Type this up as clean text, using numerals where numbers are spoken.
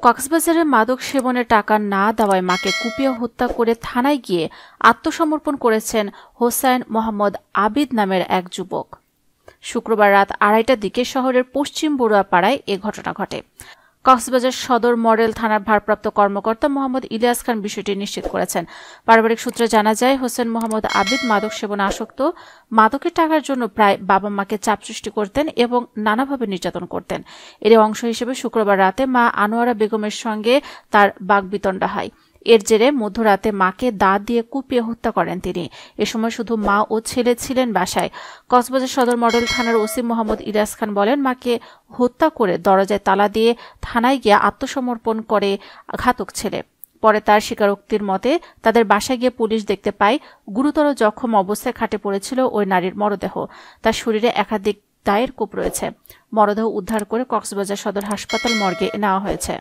কক্সবাজারে মাদক সেবনের টাকা না দেওয়ায় মাকে কুপিয়ে হত্যা করে থানায় গিয়ে আত্মসমর্পণ করেছেন হোসাইন মোহাম্মদ আবিদ নামের এক যুবক। শুক্রবার রাত 2:30টার দিকে শহরের পশ্চিম বড়ুয়াপাড়ায় এ ঘটনা ঘটে। কক্সবাজার সদর মডেল থানার ভারপ্রাপ্ত কর্মকর্তা মোহাম্মদ ইলিয়াস খান বিষয়টি নিশ্চিত করেছেন। পারিবারিক সূত্রে জানা যায়, হোসেন মোহাম্মদ আবিদ মাদক সেবনে আসক্ত। মাদকের টাকার জন্য প্রায় বাবা মাকে চাপ সৃষ্টি করতেন এবং নানাভাবে নির্যাতন করতেন। এর অংশ হিসেবে শুক্রবার রাতে মা আনোয়ারা বেগমের সঙ্গে তার বাগবিতণ্ডা হয়। এর জেরে মধ্যরাতে মাকে দা দিয়ে কুপিয়ে হত্যা করেন তিনি। এ সময় শুধু মা ও ছেলে ছিলেন বাসায়। কক্সবাজার সদর মডেল থানার ওসি মোহাম্মদ ইলিয়াস খান বলেন, মাকে হত্যা করে দরজায় তালা দিয়ে থানায় গিয়ে আত্মসমর্পণ করে ঘাতক ছেলে। পরে তার স্বীকারোক্তির মতে তাদের বাসায় গিয়ে পুলিশ দেখতে পায় গুরুতর জখম অবস্থায় খাটে পড়েছিল ওই নারীর মরদেহ। তার শরীরে একাধিক দায়ের কোপ রয়েছে। মরদেহ উদ্ধার করে কক্সবাজার সদর হাসপাতাল মর্গে নেওয়া হয়েছে।